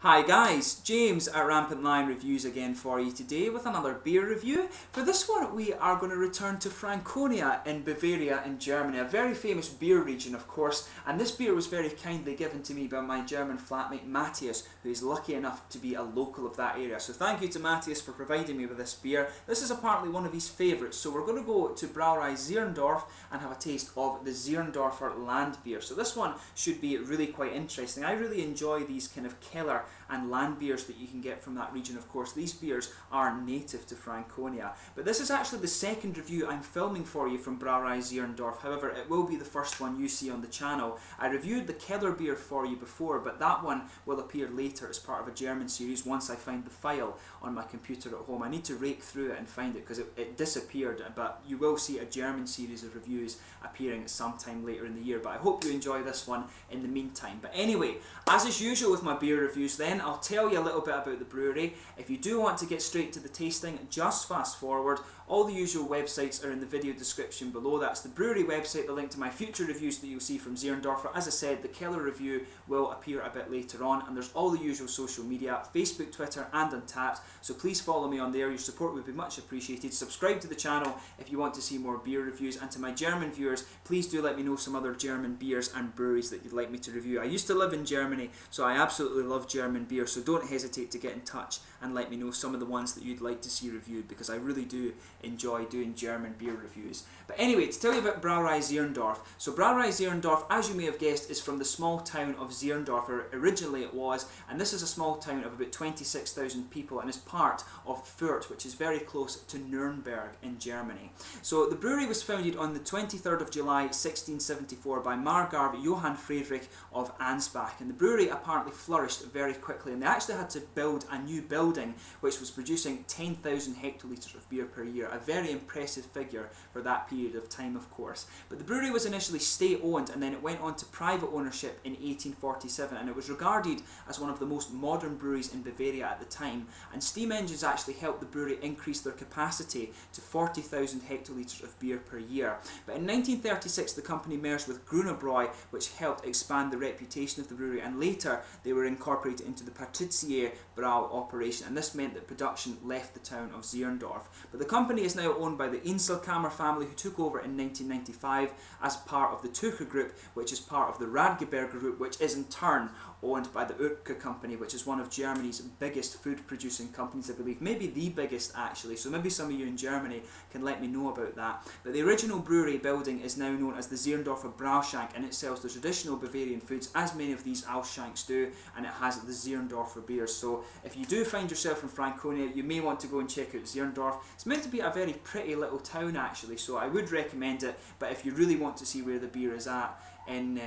Hi guys, James at RampantLionReviews again for you today with another beer review. For this one we are going to return to Franconia in Bavaria in Germany, a very famous beer region of course, and this beer was very kindly given to me by my German flatmate Matthias, who is lucky enough to be a local of that area. So thank you to Matthias for providing me with this beer. This is apparently one of his favourites, so we're going to go to Brauerei Zirndorf and have a taste of the Zirndorfer Landbier. So this one should be really quite interesting. I really enjoy these kind of Keller and Landbiers that you can get from that region. Of course, these beers are native to Franconia. But this is actually the second review I'm filming for you from Brauerei Zirndorf. However, it will be the first one you see on the channel. I reviewed the Keller beer for you before, but that one will appear later as part of a German series once I find the file on my computer at home. I need to rake through it and find it because it disappeared, but you will see a German series of reviews appearing sometime later in the year. But I hope you enjoy this one in the meantime. But anyway, as is usual with my beer reviews then, I'll tell you a little bit about the brewery. If you do want to get straight to the tasting, just fast forward. All the usual websites are in the video description below. That's the brewery website, the link to my future reviews that you'll see from Zirndorfer. As I said, the Keller review will appear a bit later on, and there's all the usual social media, Facebook, Twitter and Untappd, so please follow me on there. Your support would be much appreciated. Subscribe to the channel if you want to see more beer reviews, and to my German viewers, please do let me know some other German beers and breweries that you'd like me to review. I used to live in Germany, so I absolutely love German beer, so don't hesitate to get in touch and let me know some of the ones that you'd like to see reviewed, because I really do enjoy doing German beer reviews. But anyway, to tell you about Brauerei Zirndorf. So Brauerei Zirndorf, as you may have guessed, is from the small town of Zirndorf, or originally it was, and this is a small town of about 26,000 people and is part of Fürth, which is very close to Nuremberg in Germany. So the brewery was founded on the 23rd of July 1674 by Margrave Johann Friedrich of Ansbach, and the brewery apparently flourished very quickly, and they actually had to build a new building which was producing 10,000 hectolitres of beer per year, a very impressive figure for that period of time of course. But the brewery was initially state owned, and then it went on to private ownership in 1847, and it was regarded as one of the most modern breweries in Bavaria at the time, and steam engines actually helped the brewery increase their capacity to 40,000 hectolitres of beer per year. But in 1936 the company merged with Grünerbräu, which helped expand the reputation of the brewery, and later they were incorporated into the Patrizier Brau operation, and this meant that production left the town of Zirndorf. But the company is now owned by the Inselkammer family, who took over in 1995 as part of the Tucher Group, which is part of the Radgeberger Group, which is in turn owned by the Oetker company, which is one of Germany's biggest food producing companies, I believe, maybe the biggest actually, so maybe some of you in Germany can let me know about that. But the original brewery building is now known as the Zirndorfer Brauschank, and it sells the traditional Bavarian foods, as many of these Ausshanks do, and it has the Zirndorfer beers. So if you do find yourself in Franconia, you may want to go and check out Zirndorf. It's meant to be a very pretty little town actually, so I would recommend it, but if you really want to see where the beer is at in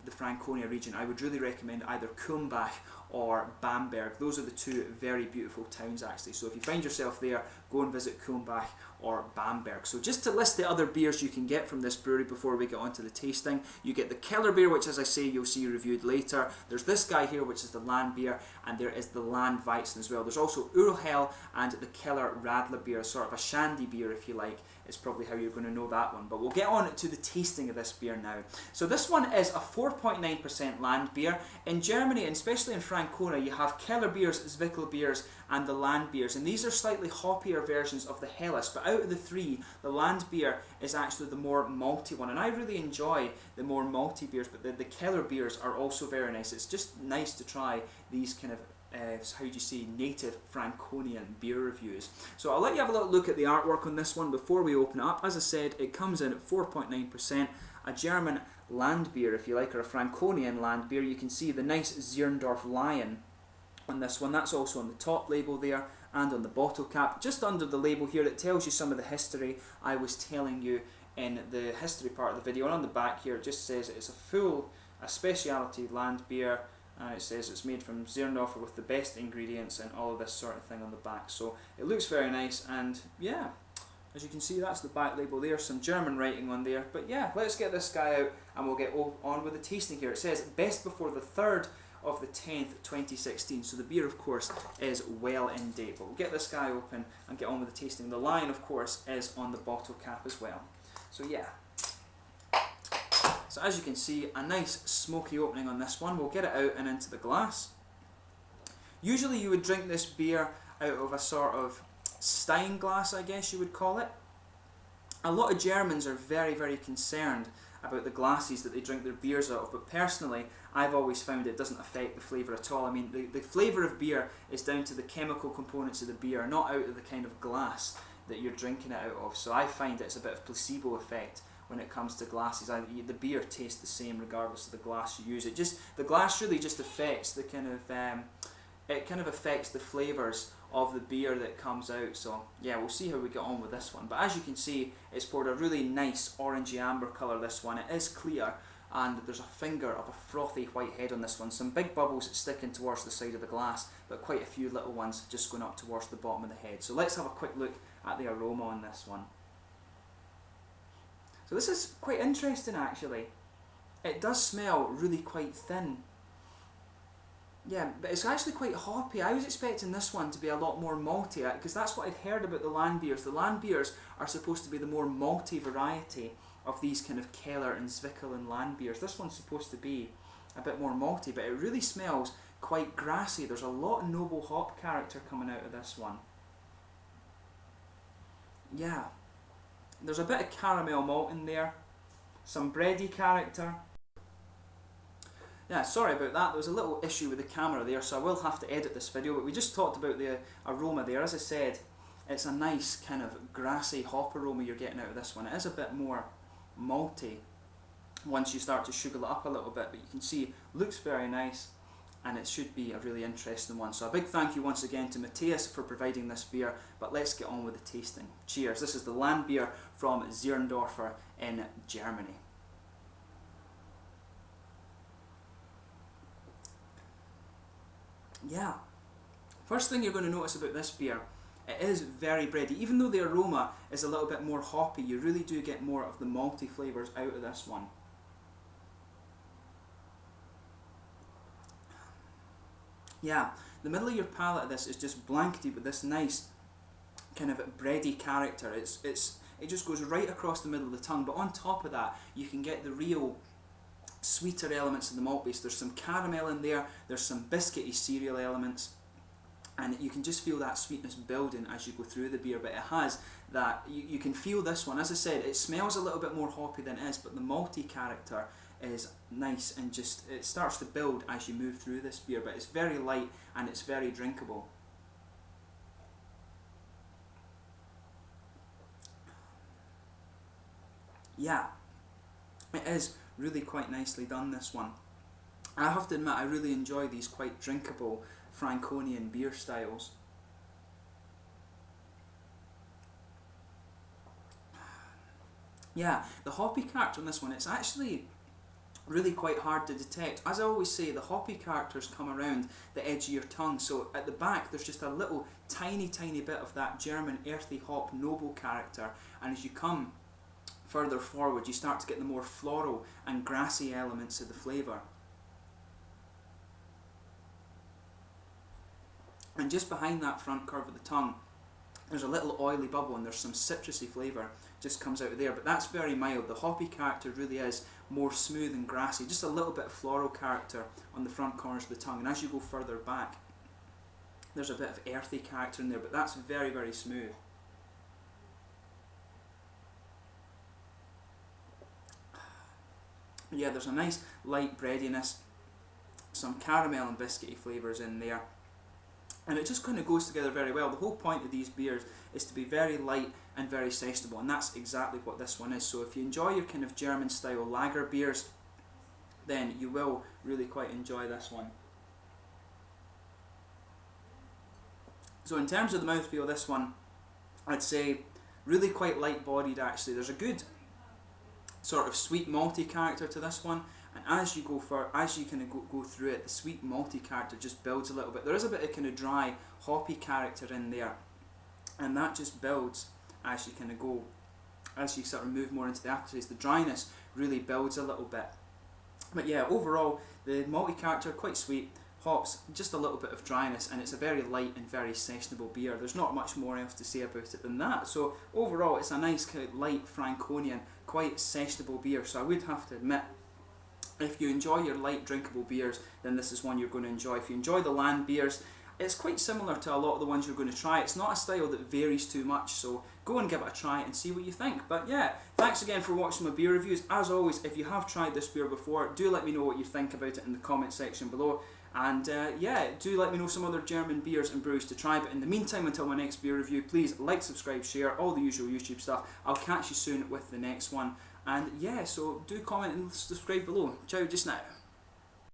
the Franconia region, I would really recommend either Kulmbach or Bamberg. Those are the two very beautiful towns actually, so if you find yourself there, go and visit Kulmbach or Bamberg. So just to list the other beers you can get from this brewery before we get on to the tasting, you get the Keller beer, which as I say you'll see reviewed later. There's this guy here, which is the Landbier, and there is the Landweizen as well. There's also Urhel and the Keller Radler beer, sort of a shandy beer if you like, is probably how you're going to know that one. But we'll get on to the tasting of this beer now. So this one is a 4.9% Landbier. In Germany, and especially in Franconia, you have Keller beers, Zwickel beers and the Landbiers, and these are slightly hoppier versions of the Helles, but out of the three, the Landbier is actually the more malty one, and I really enjoy the more malty beers, but the Keller beers are also very nice. It's just nice to try these kind of how do you say, native Franconian beer reviews. So I'll let you have a little look at the artwork on this one before we open it up. As I said, it comes in at 4.9%, a German Landbier if you like, or a Franconian Landbier. You can see the nice Zirndorf lion on this one. That's also on the top label there and on the bottle cap. Just under the label here it tells you some of the history I was telling you in the history part of the video, and on the back here it just says it's a specialty Landbier, and it says it's made from Zirndorfer with the best ingredients and all of this sort of thing on the back. So it looks very nice, and yeah, as you can see that's the back label there, some German writing on there. But yeah, let's get this guy out and we'll get on with the tasting here. It says best before the 3rd of the 10th 2016, so the beer of course is well in date. But we'll get this guy open and get on with the tasting. The lion of course is on the bottle cap as well. So yeah, so as you can see, a nice smoky opening on this one. We'll get it out and into the glass. Usually you would drink this beer out of a sort of stein glass, I guess you would call it. A lot of Germans are very, very concerned about the glasses that they drink their beers out of, but personally I've always found it doesn't affect the flavour at all. I mean, the flavour of beer is down to the chemical components of the beer, not out of the kind of glass that you're drinking it out of. So I find it's a bit of placebo effect when it comes to glasses. The beer tastes the same regardless of the glass you use. The glass really just affects the it kind of affects the flavours of the beer that comes out. So yeah, we'll see how we get on with this one. But as you can see, it's poured a really nice orangey amber colour, this one. It is clear, and there's a finger of a frothy white head on this one. Some big bubbles sticking towards the side of the glass, but quite a few little ones just going up towards the bottom of the head. So let's have a quick look at the aroma on this one. So this is quite interesting actually. It does smell really quite thin. Yeah, but it's actually quite hoppy. I was expecting this one to be a lot more malty, because that's what I'd heard about the Landbiers. The Landbiers are supposed to be the more malty variety of these kind of Keller and Zwickel and Landbiers. This one's supposed to be a bit more malty, but it really smells quite grassy. There's a lot of noble hop character coming out of this one. Yeah, there's a bit of caramel malt in there, some bready character. Yeah, sorry about that, there was a little issue with the camera there, so I will have to edit this video, but we just talked about the aroma there. As I said, it's a nice kind of grassy hop aroma you're getting out of this one. It is a bit more malty once you start to sugar it up a little bit, but you can see, looks very nice, and it should be a really interesting one. So a big thank you once again to Matthias for providing this beer, but let's get on with the tasting. Cheers. This is the Landbier from Zirndorfer in Germany. Yeah, first thing you're going to notice about this beer, it is very bready. Even though the aroma is a little bit more hoppy, you really do get more of the malty flavours out of this one. Yeah, the middle of your palate of this is just blanketed with this nice kind of bready character. It just goes right across the middle of the tongue, but on top of that you can get the real sweeter elements in the malt base. There's some caramel in there, there's some biscuity cereal elements, and you can just feel that sweetness building as you go through the beer. But it has that, you can feel this one. As I said, it smells a little bit more hoppy than it is, but the malty character is nice, and just it starts to build as you move through this beer. But it's very light and it's very drinkable. Yeah, it is really quite nicely done, this one. I have to admit, I really enjoy these quite drinkable Franconian beer styles. Yeah, the hoppy character on this one, it's actually really quite hard to detect. As I always say, the hoppy characters come around the edge of your tongue, so at the back there's just a little tiny bit of that German earthy hop noble character, and as you come further forward you start to get the more floral and grassy elements of the flavour. And just behind that front curve of the tongue there's a little oily bubble, and there's some citrusy flavour just comes out of there, but that's very mild. The hoppy character really is more smooth and grassy, just a little bit of floral character on the front corners of the tongue, and as you go further back there's a bit of earthy character in there, but that's very, very smooth. Yeah, there's a nice light breadiness, some caramel and biscuity flavours in there, and it just kind of goes together very well. The whole point of these beers is to be very light and very sessionable, and that's exactly what this one is. So if you enjoy your kind of German style lager beers, then you will really quite enjoy this one. So in terms of the mouthfeel of this one, I'd say really quite light bodied actually. There's a good sort of sweet malty character to this one, and as you kind of go through it, the sweet malty character just builds a little bit. There is a bit of kind of dry hoppy character in there, and that just builds as you kind of go, as you sort of move more into the aftertaste. The dryness really builds a little bit, but yeah, overall the malty character quite sweet, hops just a little bit of dryness, and it's a very light and very sessionable beer. There's not much more else to say about it than that. So overall it's a nice kind of light Franconian, quite sessionable beer. So I would have to admit, if you enjoy your light drinkable beers, then this is one you're going to enjoy. If you enjoy the Landbiers, it's quite similar to a lot of the ones you're going to try. It's not a style that varies too much, so go and give it a try and see what you think. But yeah, thanks again for watching my beer reviews. As always, if you have tried this beer before, do let me know what you think about it in the comment section below. And yeah, do let me know some other German beers and brews to try. But in the meantime, until my next beer review, please like, subscribe, share, all the usual YouTube stuff. I'll catch you soon with the next one. And yeah, so do comment and subscribe below. Ciao just now.